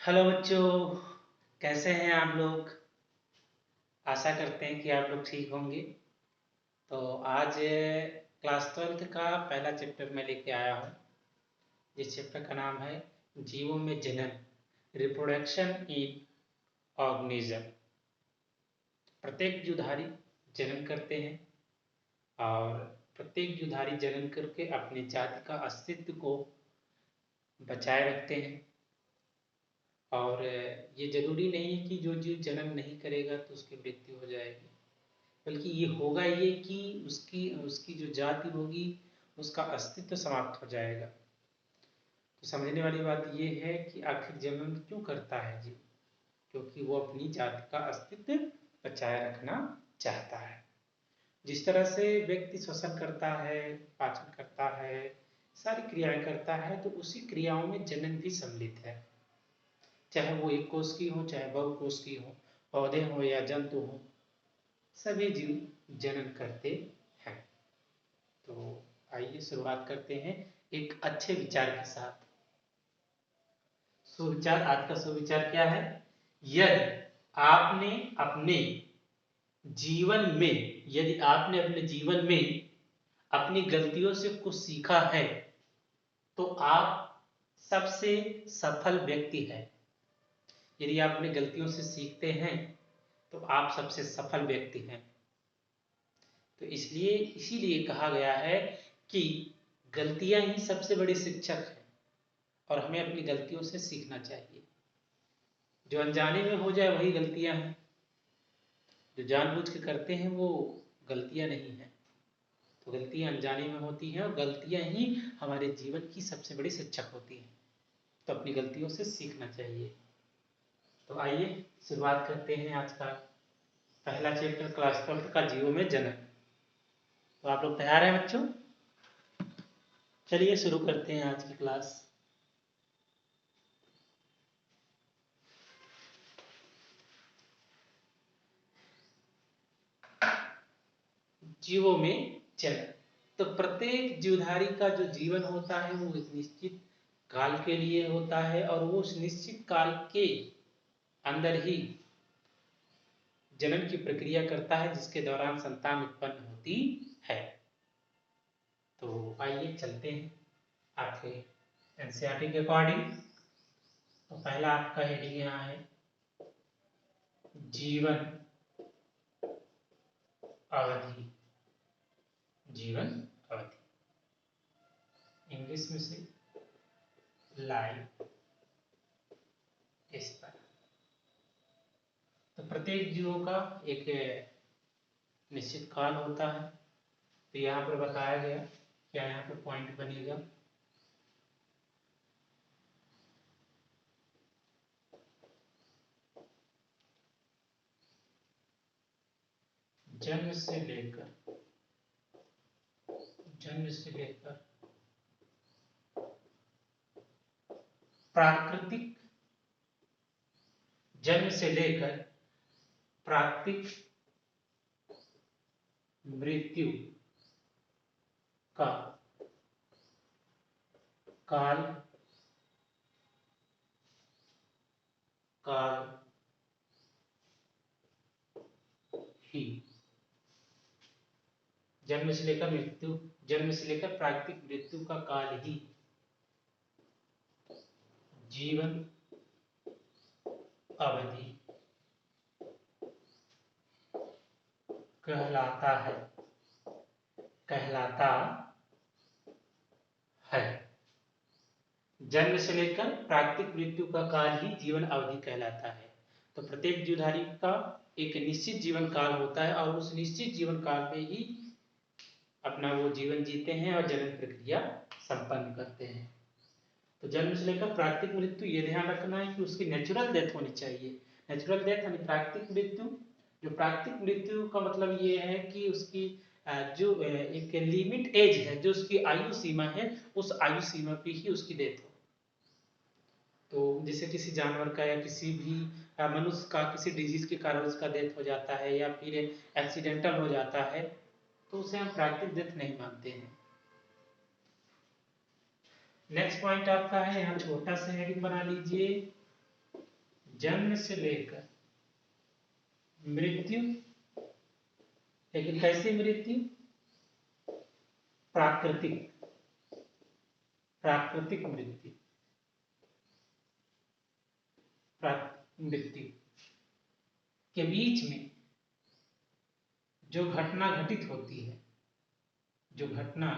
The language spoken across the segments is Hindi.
हेलो बच्चों, कैसे हैं आप लोग। आशा करते हैं कि आप लोग ठीक होंगे। तो आज क्लास 12th का पहला चैप्टर मैं लेके आया हूँ, जिस चैप्टर का नाम है जीवों में जनन, रिप्रोडक्शन इन ऑर्गेनिज्म। प्रत्येक जीवधारी जनन करते हैं और प्रत्येक जीवधारी जनन करके अपनी जाति का अस्तित्व को बचाए रखते हैं। और ये जरूरी नहीं है कि जो जीव जन्म नहीं करेगा तो उसकी मृत्यु हो जाएगी, बल्कि ये होगा ये कि उसकी उसकी जो जाति होगी उसका अस्तित्व समाप्त हो जाएगा। तो समझने वाली बात ये है कि आखिर जन्म क्यों करता है जीव, क्योंकि वो अपनी जाति का अस्तित्व बचाए रखना चाहता है। जिस तरह से व्यक्ति श्वसन करता है, पाचन करता है, सारी क्रियाएं करता है, तो उसी क्रियाओं में जनन भी सम्मिलित है। चाहे वो एक कोष की हो, चाहे बहु कोष की हो, पौधे हो या जंतु हो, सभी जीव जनन करते हैं। तो आइए शुरुआत करते हैं एक अच्छे विचार के साथ। सुविचार, आज का सुविचार क्या है? यदि आपने अपने जीवन में यदि आपने अपने जीवन में अपनी गलतियों से कुछ सीखा है तो आप सबसे सफल व्यक्ति हैं। यदि आप अपनी गलतियों से सीखते हैं तो आप सबसे सफल व्यक्ति हैं। तो इसलिए इसीलिए कहा गया है कि गलतियां ही सबसे बड़ी शिक्षक है और हमें अपनी गलतियों से सीखना चाहिए। जो अनजाने में हो जाए वही गलतियां हैं, जो जानबूझ के करते हैं वो गलतियां नहीं हैं। तो गलतियां अनजाने में होती हैं और गलतियां ही हमारे जीवन की सबसे बड़ी शिक्षक होती हैं। तो अपनी गलतियों से सीखना चाहिए। तो आइए शुरुआत करते हैं आज का पहला चैप्टर क्लास 12th का जीवों में जनन। तो आप लोग तैयार हैं बच्चों? चलिए शुरू करते हैं आज की क्लास। जीवों में जनन। तो प्रत्येक जीवधारी का जो जीवन होता है वो एक निश्चित काल के लिए होता है और वो उस निश्चित काल के अंदर ही जनन की प्रक्रिया करता है, जिसके दौरान संतान उत्पन्न होती है। तो आइए चलते हैं आपके एनसीईआरटी के अकॉर्डिंग। तो पहला आपका हेडिंग यहाँ है जीवन अवधि। जीवन अवधि इंग्लिश में से लाइफ स्पैन। तो प्रत्येक जीवों का एक निश्चित काल होता है। तो यहाँ पर बताया गया, क्या यहाँ पर पॉइंट बनेगा? जन्म से लेकर प्राकृतिक जन्म से लेकर प्राकृतिक मृत्यु का काल काल ही जन्म से लेकर प्राकृतिक मृत्यु का काल ही जीवन अवधि कहलाता है कहलाता है। जन्म से लेकर प्राकृतिक मृत्यु का काल ही जीवन अवधि कहलाता है। तो प्रत्येक जीवधारी का एक निश्चित जीवन काल होता है और उस निश्चित जीवन काल में ही अपना वो जीवन जीते हैं और जनन प्रक्रिया संपन्न करते हैं। तो जन्म से लेकर प्राकृतिक मृत्यु, ये ध्यान रखना है कि उसकी नेचुरल डेथ होनी चाहिए। नेचुरल डेथ यानी प्राकृतिक मृत्यु। जो प्राकृतिक मृत्यु का मतलब ये है कि उसकी जो एक लिमिट एज है, जो उसकी आयु सीमा है, उस आयु सीमा पे ही उसकी डेथ हो। तो जैसे किसी जानवर का या किसी भी मनुष्य का किसी डिजीज के कारण उसका डेथ हो जाता है या फिर एक्सीडेंटल हो जाता है, तो उसे हम प्राकृतिक डेथ नहीं मानते हैं। नेक्स्ट पॉइंट आपका है, यहाँ छोटा सा हेडिंग बना लीजिए, जन्म से लेकर मृत्यु, लेकिन कैसी मृत्यु? प्राकृतिक, प्राकृतिक मृत्यु, मृत्यु के बीच में जो घटना घटित होती है, जो घटना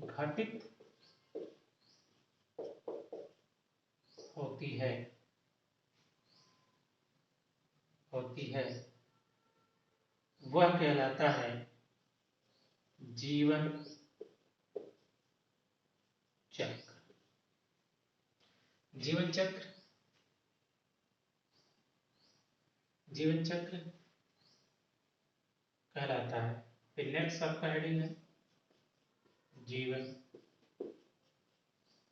घटित होती है वह कहलाता है जीवन चक्र। जीवन चक्र कहलाता है। फिर नेक्स्ट आपका हेडिंग है जीवन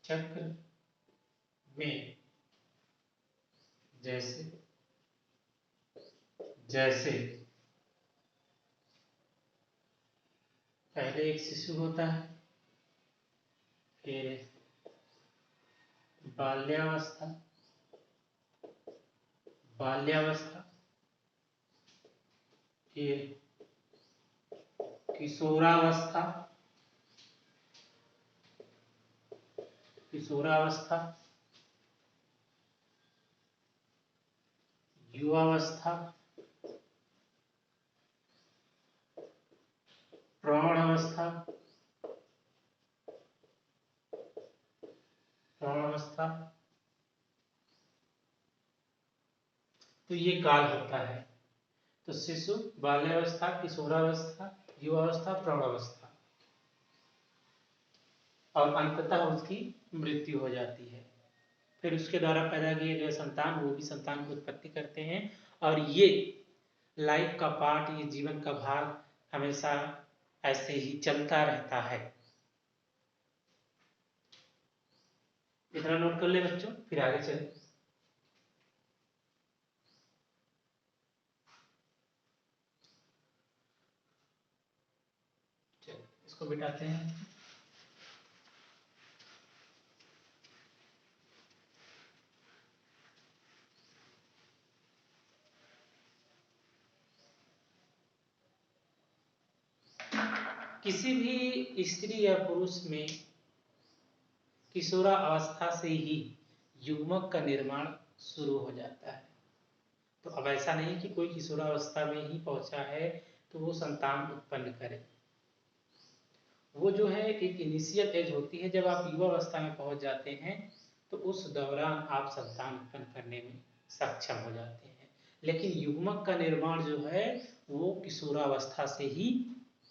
चक्र में जैसे पहले एक शिशु होता है, फिर बाल्यावस्था, फिर किशोरावस्था, युवावस्था, प्रौढ़ावस्था, तो ये काल होता है। तो शिशु, बाल्यावस्था, किशोरावस्था, युवावस्था, प्रौढ़ावस्था, और अंततः उसकी मृत्यु हो जाती है। फिर उसके द्वारा पैदा किए गए संतान, वो भी संतान की उत्पत्ति करते हैं, और ये लाइफ का पार्ट, ये जीवन का भाग हमेशा ऐसे ही चलता रहता है। इतना नोट कर ले बच्चों, फिर आगे चले। इसको बिठाते हैं। किसी भी स्त्री या पुरुष में किशोरावस्था से ही युग्मक का निर्माण शुरू हो जाता है। तो अब ऐसा नहीं कि कोई किशोरावस्था में ही पहुंचा है तो वो संतान उत्पन्न करे। वो जो है एक इनिशियल एज होती है, जब आप युवावस्था में पहुंच जाते हैं तो उस दौरान आप संतान उत्पन्न करने में सक्षम हो जाते हैं। लेकिन युग्मक का निर्माण जो है वो किशोरावस्था से ही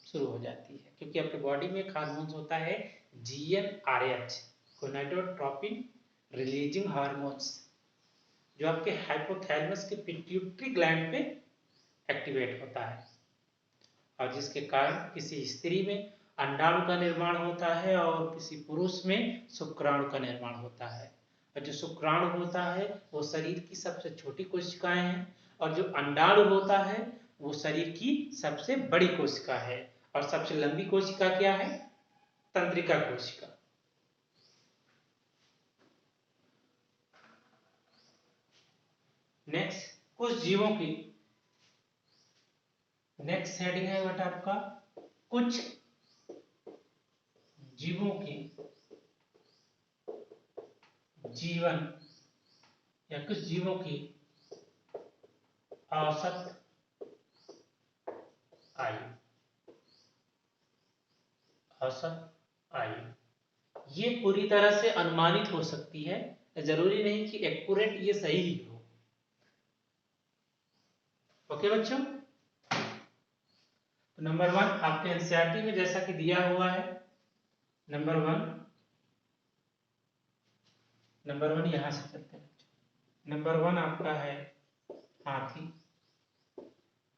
शुरू हो जाती है, क्योंकि आपके बॉडी में एक हार्मोन्स होता है GnRH, गोनाडोट्रोपिन रिलीजिंग हार्मोन्स, जो आपके हाइपोथैलेमस के पिट्यूटरी ग्लैंड पे एक्टिवेट होता है, और जिसके कारण किसी स्त्री में अंडाणु का निर्माण होता है और किसी पुरुष में शुक्राणु का निर्माण होता है। और जो शुक्राणु होता है वो शरीर की सबसे छोटी कोशिकाएं हैं, और जो अंडाणु होता है वो शरीर की सबसे बड़ी कोशिका है। और सबसे लंबी कोशिका क्या है? तंत्रिका कोशिका। नेक्स्ट, कुछ जीवों की, नेक्स्ट हेडिंग है बेटा आपका कुछ जीवों की जीवन या कुछ जीवों की औसत आयु ये पूरी तरह से अनुमानित हो सकती है, जरूरी नहीं कि एक्यूरेट ये सही ही हो। ओके बच्चों, तो नंबर 1 आपके एनसीईआरटी में जैसा कि दिया हुआ है, नंबर वन यहां से चलते हैं। नंबर 1 आपका है हाथी।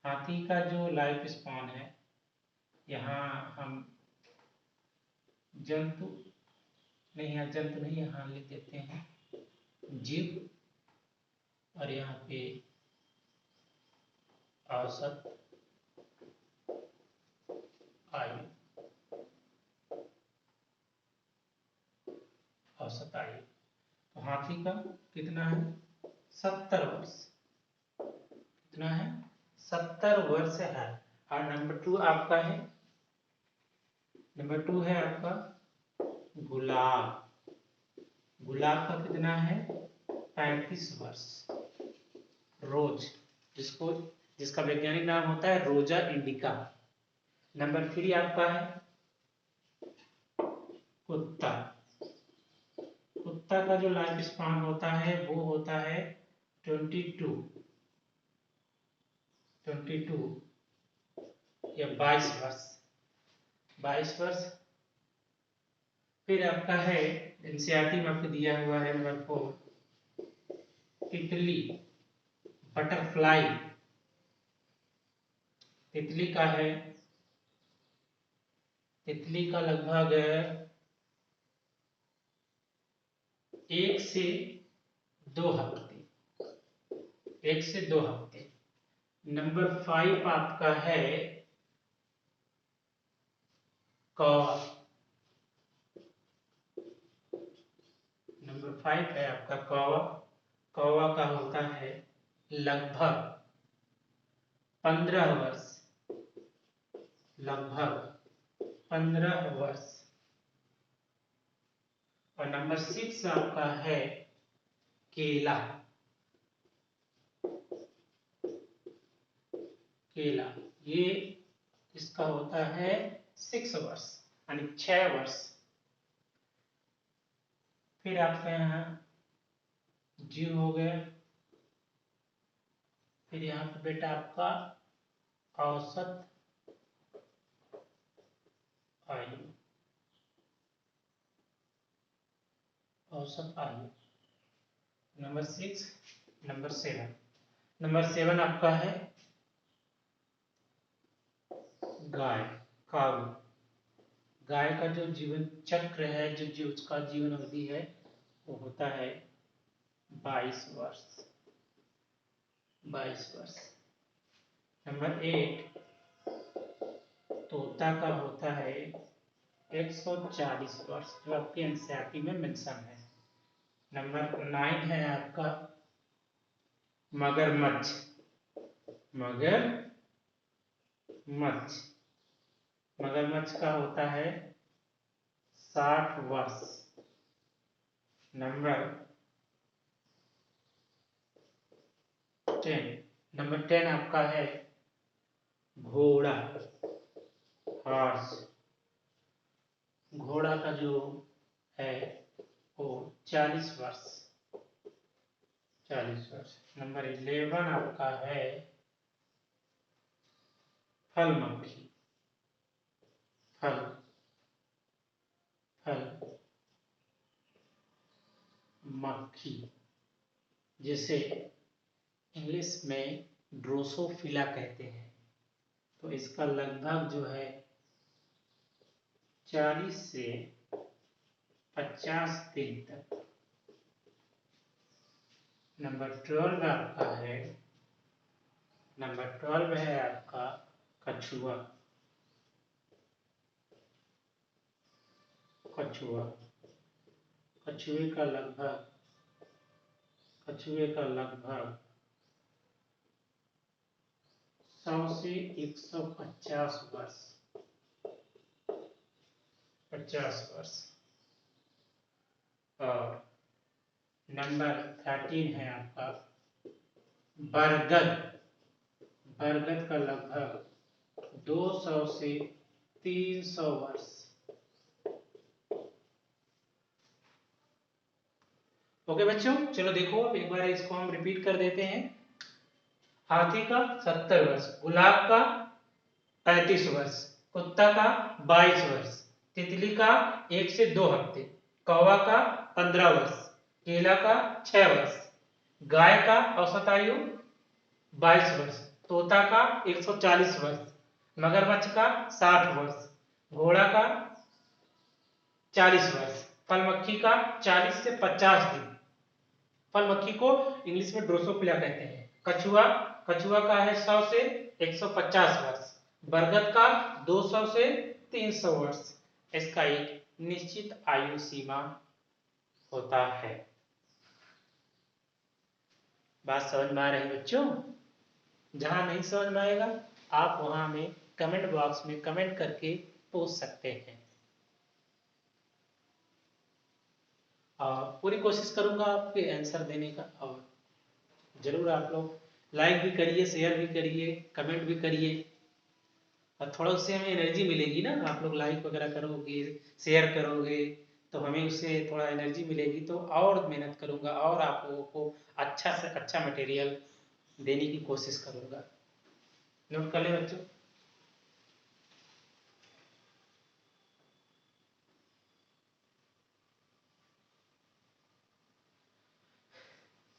हाथी का जो लाइफ स्पैन है, यहाँ हम जंतु नहीं, यहाँ लिख देते हैं जीव, और यहाँ पे औसत आयु। हाथी का कितना है 70 वर्ष, कितना है 70 वर्ष है। और नंबर 2 आपका है, नंबर 2 है आपका गुलाब, गुलाब का कितना है 35 वर्ष। रोज, जिसका वैज्ञानिक नाम होता है रोजा इंडिका। नंबर 3 आपका है कुत्ता, कुत्ता का जो लाइफ स्पान होता है वो होता है 22 या 22 वर्ष, 22 वर्ष। फिर आपका है एनसीईआरटी में आपको दिया हुआ है नंबर 4 तितली, बटरफ्लाई, तितली का है, तितली का लगभग 1 से 2 हफ्ते, 1 से 2 हफ्ते। नंबर 5 आपका है कौवा, नंबर 5 है आपका कौवा। कौवा का होता है लगभग 15 वर्ष, लगभग 15 वर्ष। और नंबर 6 आपका है केला, केला, ये इसका होता है 6 वर्ष यानी 6 वर्ष। फिर आपका यहाँ जीव हो गया। फिर यहाँ पे बेटा आपका औसत आयु, औसत आयु नंबर 6। नंबर 7, नंबर 7 आपका है गाय, काऊ। गाय का जो जीवन चक्र है, जो उसका जीवन अवधि है वो होता है 22 वर्ष, 22 वर्ष। नंबर 8 तोता का होता है 140 वर्ष, जो आपके एनसीईआरटी में मेंशन है। नंबर 9 है आपका मगरमच्छ, मगरमच्छ, मगरमच्छ का होता है 60 वर्ष। नंबर 10 आपका है घोड़ा, हॉर्स। घोड़ा का जो है वो 40 वर्ष, 40 वर्ष। नंबर 11 आपका है फल मक्खी, फल मक्खी, जिसे इंग्लिश में ड्रोसोफिला कहते हैं। तो इसका लगभग जो है 40 से 50 दिन तक। नंबर 12 आपका है, नंबर 12 है आपका कछुआ, कछुआ, कछुए का लगभग 100 से 150 वर्ष, 50 वर्ष। और नंबर 13 है आपका बरगद, बरगद का लगभग 200 से 300 वर्ष। ओके बच्चों, चलो देखो अब एक बार इसको हम रिपीट कर देते हैं। हाथी का 70 वर्ष, गुलाब का 35 वर्ष, कुत्ता का 22 वर्ष, तितली का 1 से 2 हफ्ते, कौवा का 15 वर्ष, केला का 6 वर्ष, गाय का औसत आयु 22 वर्ष, तोता का 140 वर्ष, मगरमच्छ का 60 वर्ष, घोड़ा का 40 वर्ष, फल मक्खी का 40 से 50 दिन। फल मक्खी को इंग्लिश में ड्रोसोफिला कहते हैं। कछुआ का है 100 से 150 वर्ष, बरगद का 200 से 300 वर्ष। इसका एक निश्चित आयु सीमा होता है। बात समझ में आ रही बच्चों? जहां नहीं समझ में आएगा आप वहां में कमेंट बॉक्स में कमेंट करके पूछ सकते हैं, और पूरी कोशिश करूंगा आपके आंसर देने का। और जरूर आप लोग लाइक भी करिए, शेयर भी करिए, कमेंट भी करिए, और थोड़ा उससे हमें एनर्जी मिलेगी ना। आप लोग लाइक वगैरह करोगे, शेयर करोगे तो हमें उससे थोड़ा एनर्जी मिलेगी, तो और मेहनत करूंगा और आप लोगों को अच्छा से अच्छा मटेरियल देने की कोशिश करूंगा। नोट कर ले बच्चों।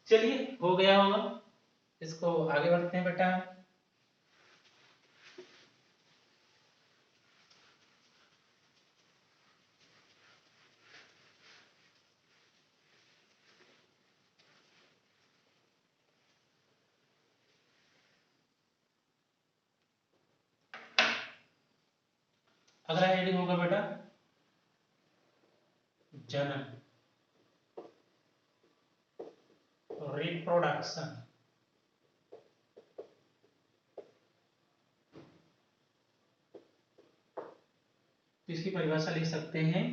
चलिए हो गया होगा, इसको आगे बढ़ते हैं बेटा। अगला हेडिंग होगा बेटा जनन, रिप्रोडक्शन। इसकी परिभाषा लिख सकते हैं,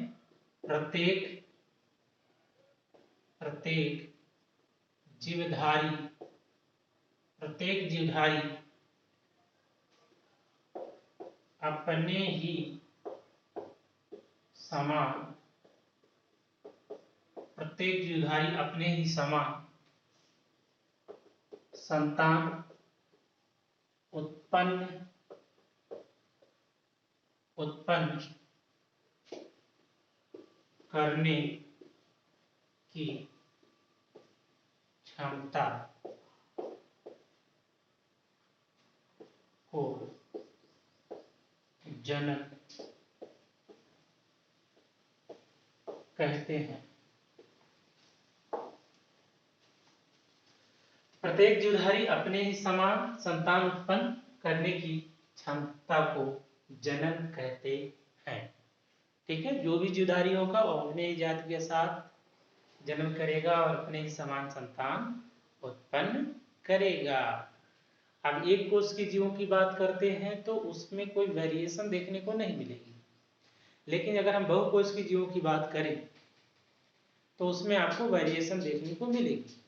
प्रत्येक प्रत्येक जीवधारी प्रत्येक जीवधारी अपने ही समान प्रत्येक जीवधारी अपने ही समान संतान उत्पन्न उत्पन्न करने की क्षमता को जनन कहते हैं। प्रत्येक जीवधारी अपने ही समान संतान उत्पन्न करने की क्षमता को जनन कहते हैं। ठीक है, जो भी जीवधारी होगा वो अपने ही जाति के साथ जन्म करेगा और अपने ही समान संतान उत्पन्न करेगा। अब एक कोष के जीवों की बात करते हैं तो उसमें कोई वेरिएशन देखने को नहीं मिलेगी, लेकिन अगर हम बहुकोष के जीवों की बात करें तो उसमें आपको वेरिएशन देखने को मिलेगी।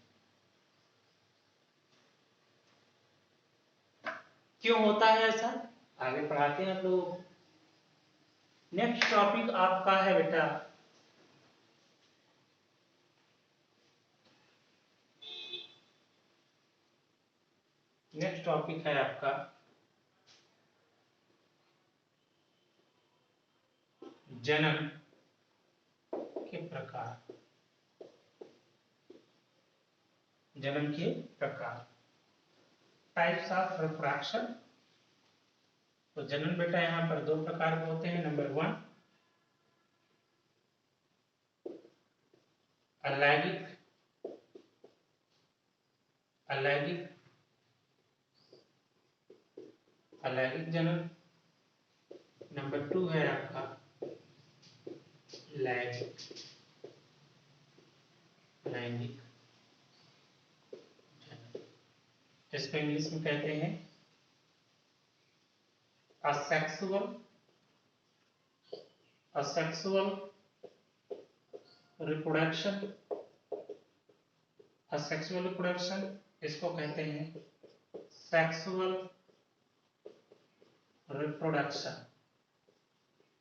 क्यों होता है ऐसा, आगे पढ़ाते हैं आप लोग। नेक्स्ट टॉपिक आपका है बेटा नेक्स्ट टॉपिक है आपका जनन के प्रकार। जन्म के प्रकार, टाइप्स ऑफ रिप्रोडक्शन। तो जनन बेटा यहाँ पर दो प्रकार के होते हैं। नंबर 1 अलैंगिक अलैंगिक अलैंगिक जनन। नंबर 2 है आपका लैंगिक लैंगिक जनन। इसको इंग्लिश में कहते हैं asexual asexual reproduction. Asexual reproduction इसको कहते हैं सेक्सुअल रिप्रोडक्शन।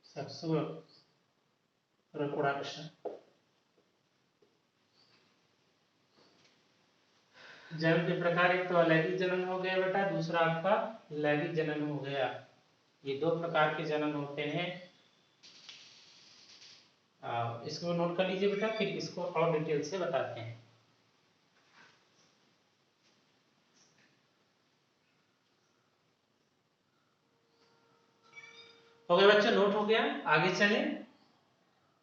Sexual reproduction. जन्म के प्रकार, एक तो अलैंगिक जनन हो गया बेटा, दूसरा आपका लैंगिक जनन हो गया। ये दो प्रकार के जनन होते हैं। इसको नोट कर लीजिए बेटा, फिर इसको और डिटेल से बताते हैं। हो गया बच्चों, नोट हो गया। आगे चलें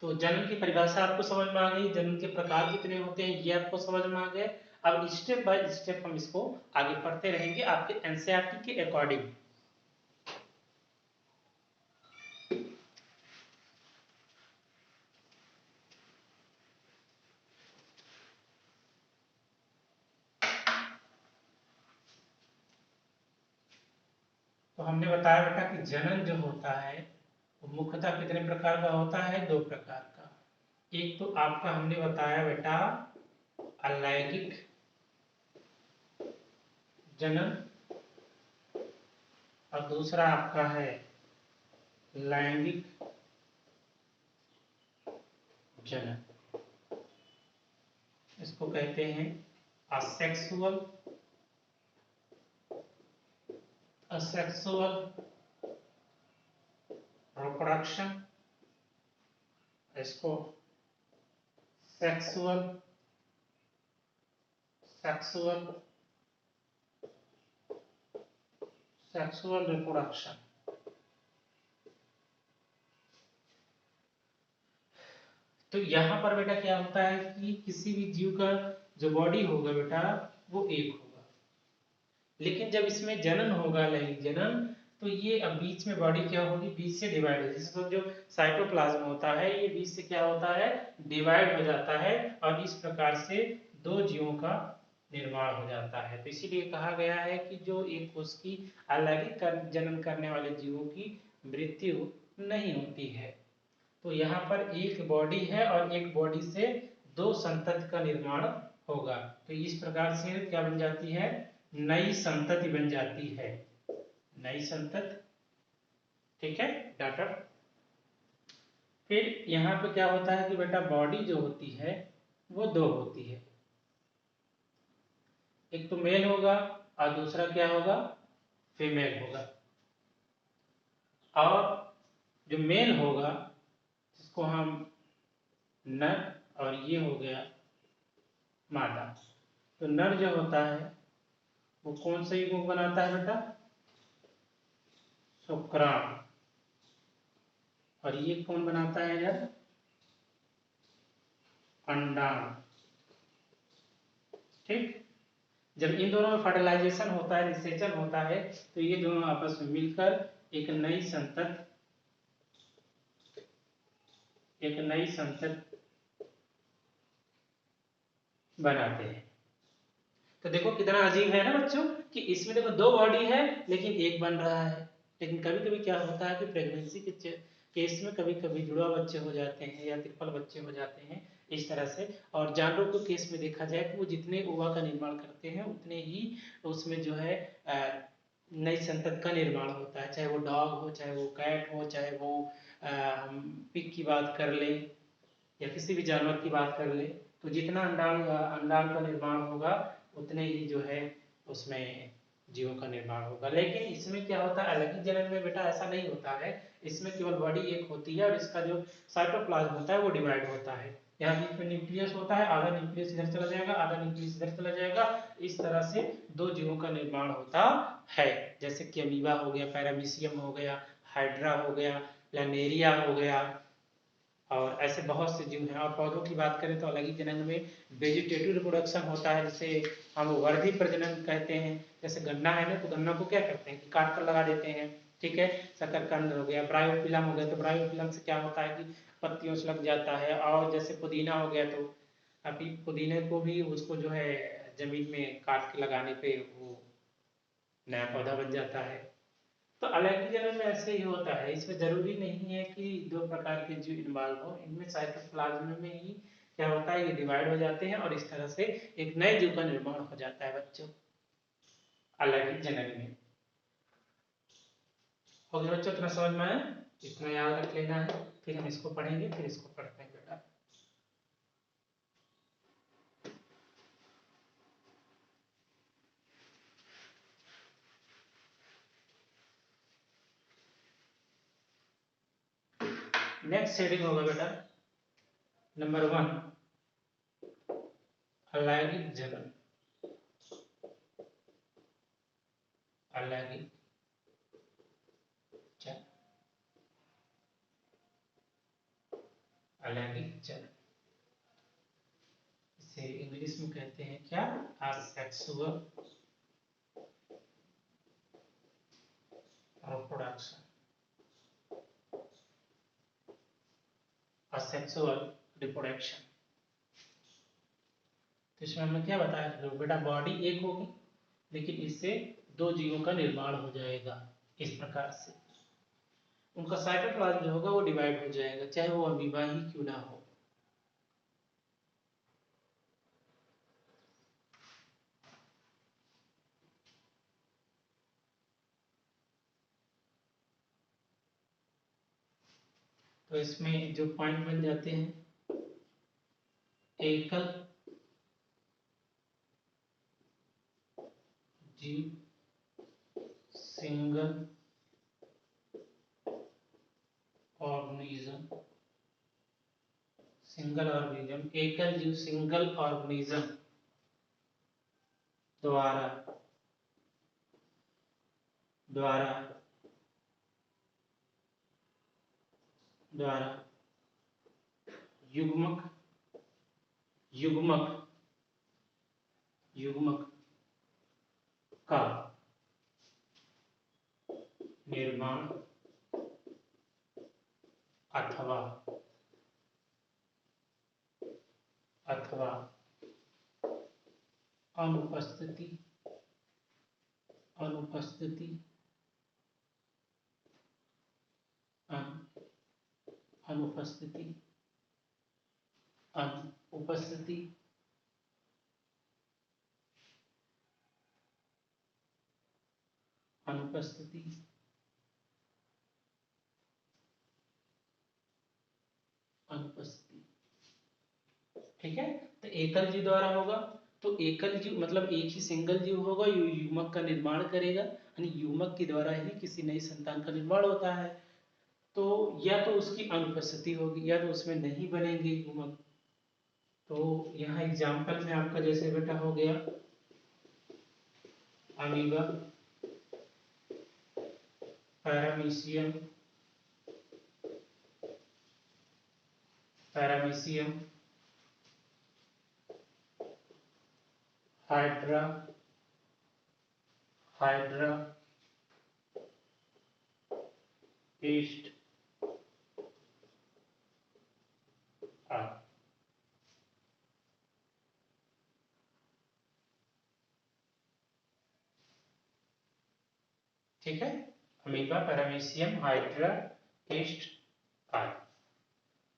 तो जन्म की परिभाषा आपको समझ में आ गई, जन्म के प्रकार कितने होते हैं ये आपको समझ में आ गए। अब स्टेप बाय स्टेप हम इसको आगे पढ़ते रहेंगे आपके एनसीईआरटी के अकॉर्डिंग। तो हमने बताया बेटा कि जनन जो होता है वो मुख्यतः कितने प्रकार का होता है? 2 प्रकार का। एक तो आपका हमने बताया बेटा अलैंगिक जनन और दूसरा आपका है लैंगिक जनन। इसको कहते हैं असेक्सुअल रिप्रोडक्शन, इसको सेक्सुअल रिप्रोडक्शन। तो यहाँ पर बेटा क्या होता है कि किसी भी जीव का जो बॉडी होगा बेटा वो एक होगा, लेकिन जब इसमें जनन होगा, लैंगिक जनन, तो ये अब बीच में बॉडी क्या होगी? बीच से डिवाइड हो, जिसको जो साइटोप्लाज्म होता है ये बीच से क्या होता है? डिवाइड हो जाता है और इस प्रकार से 2 जीवों का निर्माण हो जाता है। तो इसीलिए कहा गया है कि जो एक कोष की अलैंगिक जनन करने वाले जीवों की मृत्यु नहीं होती है। तो यहाँ पर एक बॉडी है और एक बॉडी से 2 संतति का निर्माण होगा, तो इस प्रकार से क्या बन जाती है? नई संतति बन जाती है, नई संतति। ठीक है डॉक्टर। फिर यहाँ पे क्या होता है कि बेटा बॉडी जो होती है वो 2 होती है, एक तो मेल होगा और दूसरा क्या होगा? फीमेल होगा। और जो मेल होगा जिसको हम नर, और ये हो गया मादा। तो नर जो होता है वो कौन सा युग्मक बनाता है बेटा? शुक्राणु। और ये कौन बनाता है यार? अंडाणु। ठीक। जब इन दोनों में फर्टिलाइजेशन होता है, निषेचन होता है, तो ये दोनों आपस में मिलकर एक नई संतति बनाते हैं। तो देखो कितना अजीब है ना बच्चों कि इसमें देखो 2 बॉडी है लेकिन एक बन रहा है। लेकिन कभी कभी क्या होता है कि प्रेगनेंसी के केस में कभी कभी जुड़वा बच्चे हो जाते हैं या ट्रिपल बच्चे हो जाते हैं इस तरह से। और जानवरों के केस में देखा जाए कि वो जितने ओवा का निर्माण करते हैं उतने ही उसमें जो है नई संतति का निर्माण होता है, चाहे वो डॉग हो, चाहे वो कैट हो, चाहे वो हम पिग की बात कर लें या किसी भी जानवर की बात कर ले, तो जितना अंडाणु का निर्माण होगा उतने ही जो है उसमें जीवों का निर्माण होगा। लेकिन इसमें क्या होता है? अलैंगिक जनन में बेटा ऐसा नहीं होता है, इसमें केवल बॉडी एक होती है और इसका जो साइटोप्लाज्म होता है वो डिवाइड होता है। यहाँ बीच में न्यूक्लियस होता है, आधा न्यूक्लियस इधर चला जाएगा, आधा न्यूक्लियस इधर चला जाएगा। इस तरह से 2 जीवों का निर्माण होता है, जैसे कि अमीबा हो गया, पैरामीशियम हो गया, हाइड्रा हो गया, प्लानेरिया हो गया, और ऐसे बहुत से जीव हैं। और पौधों की बात करें तो अलैंगिक जनन में वेजिटेटिव रिप्रोडक्शन होता है, जिसे हम वर्धी प्रजनन कहते हैं। जैसे गन्ना है ना, तो गन्ना को क्या करते हैं कि काट कर लगा देते हैं। ठीक है, शकरकंद हो गया, ब्रायोफिलम हो गया, तो ब्रायोफिलम से क्या होता है कि पत्तियों से लग जाता है। और जैसे पुदीना हो गया, तो अभी पुदीने को भी उसको जो है जमीन में काट के लगाने पे वो नया पौधा बन जाता है। तो अलैंगिक जनन में ऐसे ही होता है, इसमें जरूरी नहीं है कि 2 प्रकार के जीव इन्वॉल्व हो, इनमें साइटोप्लाज्म में ही क्या होता है, ये डिवाइड हो जाते हैं और इस तरह से एक नए जीव का निर्माण हो जाता है बच्चों अलैंगिक जनन में। हो गया बच्चों, इतना समझ में आया? इतना याद रख लेना है, फिर हम इसको पढ़ेंगे, फिर इसको पढ़ते हैं बेटा। नेक्स्ट हेडिंग होगा बेटा नंबर 1, अलैंगिक जनन। अलैंगिक जनन, अलैंगिक जनन, इसे इंग्लिश में कहते हैं क्या? Asexual reproduction, asexual reproduction. तो इसमें हमने क्या बताया? बेटा बॉडी एक होगी लेकिन इससे 2 जीवों का निर्माण हो जाएगा। इस प्रकार से उनका साइटोप्लाज्म जो होगा वो डिवाइड हो जाएगा, चाहे वो अमीबा ही क्यों ना हो। तो इसमें जो पॉइंट बन जाते हैं, एकल जीव, सिंगल ऑर्गेनिज्म, सिंगल ऑर्गेनिज्म, एकल जीव सिंगल ऑर्गेनिज्म द्वारा द्वारा द्वारा युग्मक युग्मक युग्मक का निर्माण अथवा अथवा अनुपस्थिति अनुपस्थिति अनुपस्थिति अनुपस्थिति अनुपस्थिति अनुपस्थिति। ठीक है, तो एकल जीव द्वारा होगा, तो एकल जीव मतलब एक ही सिंगल जीव होगा, युग्मक का निर्माण करेगा, यानी युग्मक के द्वारा ही किसी नई संतान का निर्माण होता है। तो या तो उसकी अनुपस्थिति होगी या तो उसमें नहीं बनेंगे युग्मक। तो यहाँ एग्जाम्पल में आपका जैसे बेटा हो गया amoeba, paramecium, paramecium, hydra, hydra, east आदि। ठीक है, अमीबा, पैरामीशियम, हाइड्रा, ईस्ट आदि।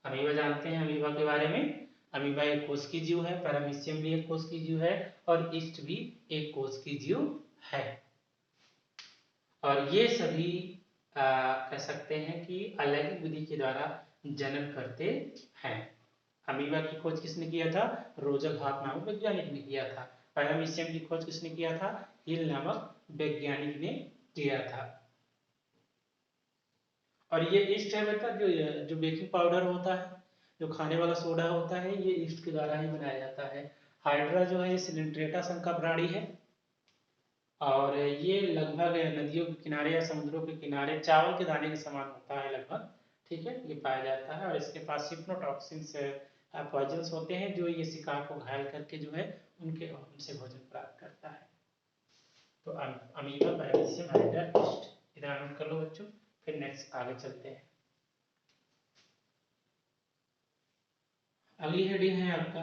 अमीबा जानते हैं अमीबा के बारे में, अमीबा एक कोश की जीव है, पैरामीशियम भी एक कोश की जीव है और ईस्ट भी एक कोश की जीव है। और ये सभी कह सकते हैं कि अलैंगिक विधि के द्वारा जनन करते हैं। अमीबा की खोज किसने किया था? रोजर हार्ट नामक वैज्ञानिक ने किया था। पैरामीशियम की खोज किसने किया था? हिल नामक वैज्ञानिक ने किया था। और ये ईस्ट है बेटा, जो बेकिंग पाउडर होता है, जो खाने वाला सोडा होता है, ये ईस्ट के द्वारा ही बनाया जाता है। हाइड्रा जो है सिलिंड्रेटा संघ का प्राणी है और ये लगभग नदियों के किनारे या समुद्रों के किनारे चावल के दाने के समान होता है लगभग। ठीक है, ये पाया जाता है और इसके पास सिप्रोटॉक्सिन्स पॉइजन्स होते हैं जो ये शिकार को घायल करके जो है उनसे भोजन प्राप्त करता है। तो अमीबा, पैरामीशियम, हाइड्रा, ईस्ट इधर नोट कर लो बच्चों। फिर नेक्स्ट आगे चलते हैं। अगली हेडिंग है आपका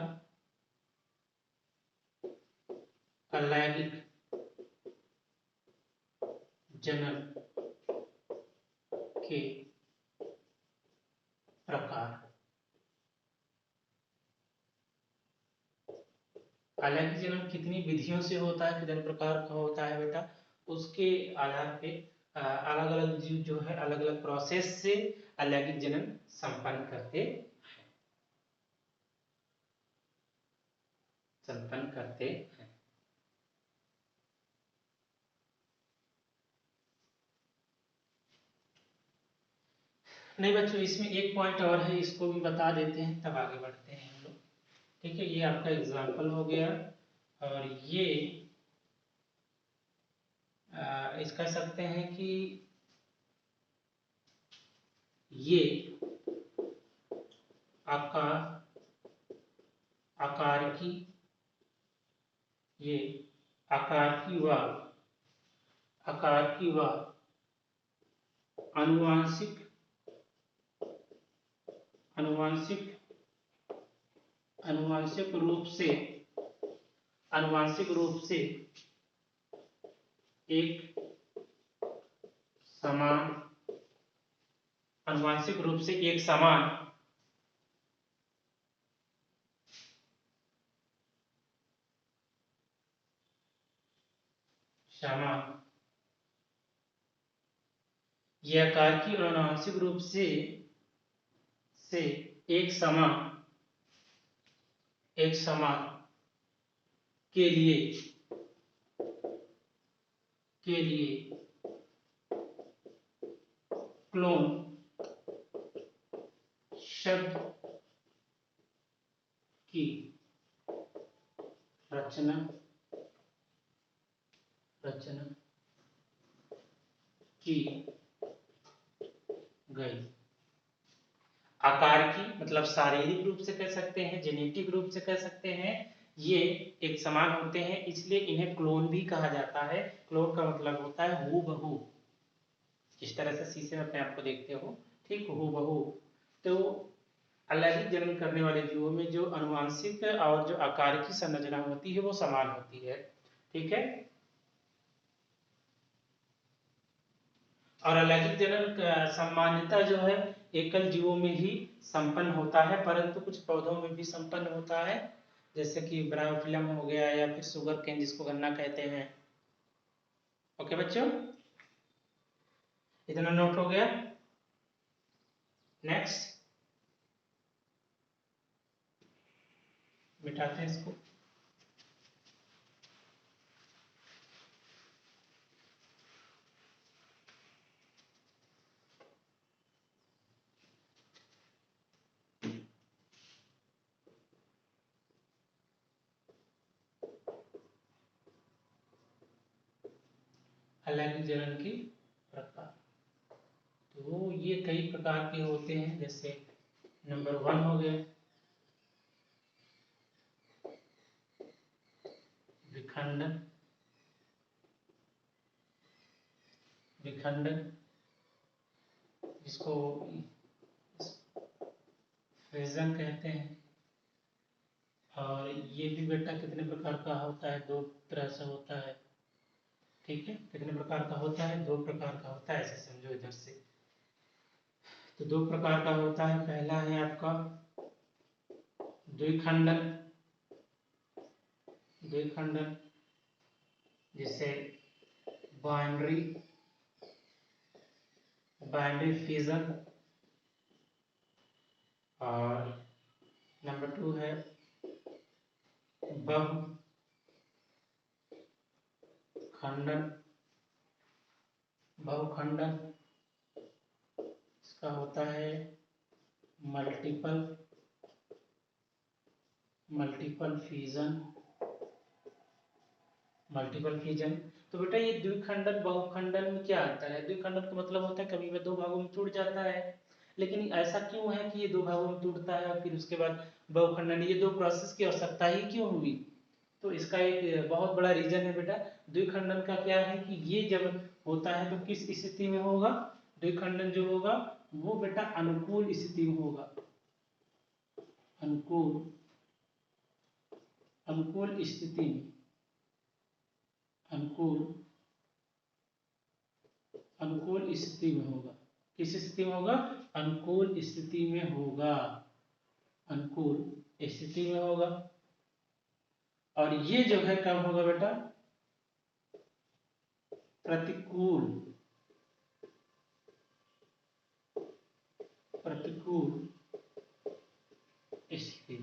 अलैंगिक जनन के प्रकार। अलैंगिक जनन कितनी विधियों से होता है, कितने प्रकार का होता है बेटा, उसके आधार पे अलग अलग जीव जो है अलग अलग प्रोसेस से अलैंगिक जनन संपन्न करते हैं। नहीं बच्चों, इसमें एक पॉइंट और है, इसको भी बता देते हैं तब आगे बढ़ते हैं हम लोग। ठीक है, ये आपका एग्जाम्पल हो गया और ये इस कह सकते हैं कि ये आपका आकारकी, ये आकारकी व आनुवांशिक आनुवांशिक आनुवांशिक रूप से एक समान, आनुवंशिक रूप से एक समान समान ये आकार की और आनुवंशिक रूप से एक समान के लिए क्लोन शब्द की रचना की गई। आकार की मतलब शारीरिक रूप से कह सकते हैं, जेनेटिक रूप से कह सकते हैं, ये एक समान होते हैं, इसलिए इन्हें क्लोन भी कहा जाता है। क्लोन का मतलब होता है हूबहू, जिस तरह से शीशे में अपने आप को देखते हो, ठीक हूबहू। तो अलग ही जन्म करने वाले जीवों में जो आनुवंशिक और जो आकार की संरचना होती है वो समान होती है, ठीक है। और अलैंगिक जनन सामान्यतः जो है एकल जीवों में ही संपन्न होता है, परंतु कुछ पौधों में भी संपन्न होता है, जैसे कि ब्रायोफिलम हो गया या फिर सुगर केन जिसको गन्ना कहते हैं। ओके बच्चों, इतना नोट हो गया। नेक्स्ट मिटाते हैं इसको। अलैंगिक जनन की प्रकार, तो ये कई प्रकार के होते हैं, जैसे नंबर 1 हो गए विखंडन, जिसको फ्यूजन कहते हैं। और ये भी बेटा कितने प्रकार का होता है, 2 तरह से होता है, ठीक है। कितने प्रकार का होता है, 2 प्रकार का होता है, ऐसे समझो इधर से। तो 2 प्रकार का होता है, पहला है आपका द्विखंडन, जिसे बाइनरी फ्यूजन। और नंबर 2 है बहुखंडन, इसका होता है मल्टीपल फ्यूजन। तो बेटा ये द्विखंडन बहुखंडन में क्या अंतर है? द्विखंडन का मतलब होता है कभी वह 2 भागों में टूट जाता है, लेकिन ऐसा क्यों है कि ये 2 भागों में टूटता है और फिर उसके बाद बहुखंडन, ये 2 प्रोसेस की आवश्यकता ही क्यों हुई? तो इसका एक बहुत बड़ा रीजन है बेटा। द्विखंडन का क्या है कि ये जब होता है तो किस स्थिति में होगा? द्विखंडन जो होगा वो बेटा अनुकूल स्थिति में होगा, अनुकूल स्थिति में, अनुकूल स्थिति में होगा। किस स्थिति में होगा? अनुकूल स्थिति में होगा, अनुकूल स्थिति में होगा। और ये जो है कब होगा बेटा? प्रतिकूल स्थिति।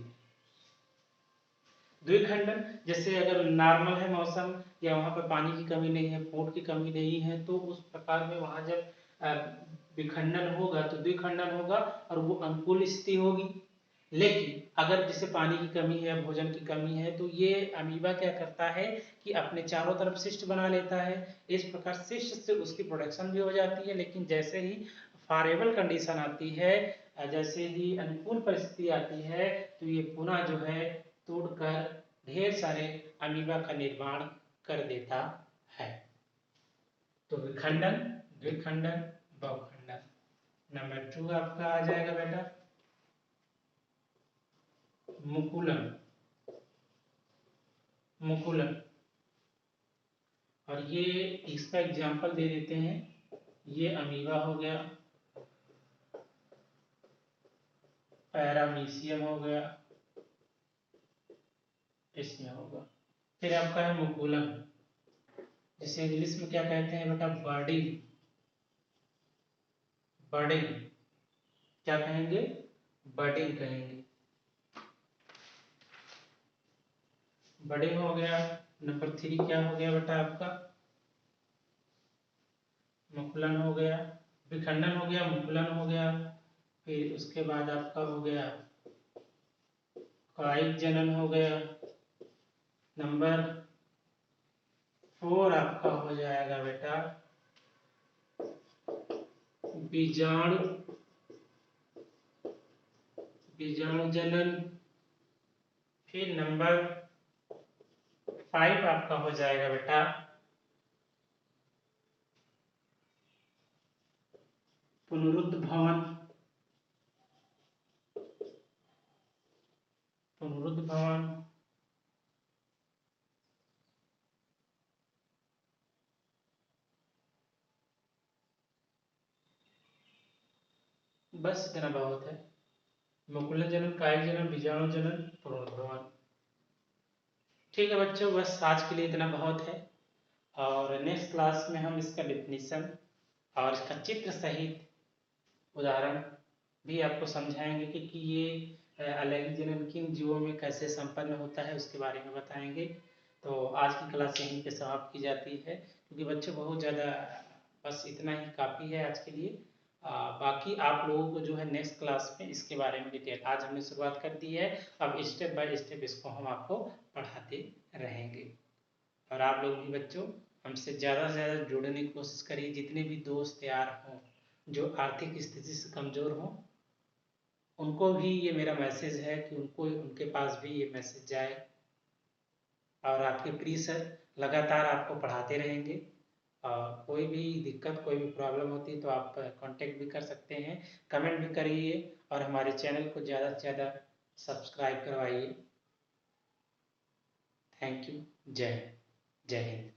द्विखंडन जैसे अगर नॉर्मल है मौसम या वहां पर पानी की कमी नहीं है, फूड की कमी नहीं है, तो उस प्रकार में वहां जब विखंडन होगा तो द्विखंडन होगा और वो अनुकूल स्थिति होगी। लेकिन अगर जैसे पानी की कमी है, भोजन की कमी है, तो ये अमीबा क्या करता है कि अपने चारों तरफ सिस्ट बना लेता है। इस प्रकार सिस्ट से उसकी प्रोडक्शन भी हो जाती है, लेकिन जैसे ही फेवरेबल कंडीशन आती है, जैसे ही अनुकूल परिस्थिति आती है, तो ये पुनः जो है तोड़कर ढेर सारे अमीबा का निर्माण कर देता है। तो विखंडन, द्विखंडन, बहुखंडन। नंबर 2 आपका आ जाएगा बेटा मुकुलन। और ये इसका एग्जाम्पल दे देते हैं, ये अमीबा हो गया, पैरामीशियम हो गया, इसमें होगा। फिर आपका है मुकुलन, जिसे इंग्लिश में क्या कहते हैं बेटा, बर्डिंग। बर्डिंग क्या कहेंगे, बर्डिंग कहेंगे। बर्डिंग हो गया। नंबर 3 क्या हो गया बेटा आपका, मुकुलन हो गया, विखंडन हो गया, मुकुलन हो गया। फिर उसके बाद आपका हो गया कायिक जनन हो गया। नंबर 4 आपका हो जाएगा बेटा बीजाणु, बीजाणु जनन। फिर नंबर 5 आपका हो जाएगा बेटा पुनरुद्भवन, पुनरुद्भवन। बस इतना बहुत है, मुकुलन जनन, कायिक जनन, बीजाणु जनन, पुनरुद्भवन। ठीक है बच्चों, बस आज के लिए इतना बहुत है, और नेक्स्ट क्लास में हम इसका डिफिनीशन और इसका चित्र सहित उदाहरण भी आपको समझाएंगे कि ये अलैंगिक जनन किन जीवों में कैसे संपन्न होता है, उसके बारे में बताएंगे। तो आज की क्लास यहीं पे समाप्त की जाती है, क्योंकि बच्चों बहुत ज़्यादा, बस इतना ही काफ़ी है आज के लिए। बाकी आप लोगों को जो है नेक्स्ट क्लास में इसके बारे में डिटेल, आज हमने शुरुआत कर दी है, अब स्टेप बाय स्टेप इसको हम आपको पढ़ाते रहेंगे। और आप लोग भी बच्चों हमसे ज़्यादा से ज़्यादा जुड़ने की कोशिश करिए, जितने भी दोस्त यार हों जो आर्थिक स्थिति से कमज़ोर हों, उनको भी ये मेरा मैसेज है कि उनको, उनके पास भी ये मैसेज जाए। और आपके प्रिय सर लगातार आपको पढ़ाते रहेंगे, और कोई भी दिक्कत, कोई भी प्रॉब्लम होती है तो आप कांटेक्ट भी कर सकते हैं, कमेंट भी करिए, और हमारे चैनल को ज़्यादा से ज़्यादा सब्सक्राइब करवाइए। Thank you. जय हिंद।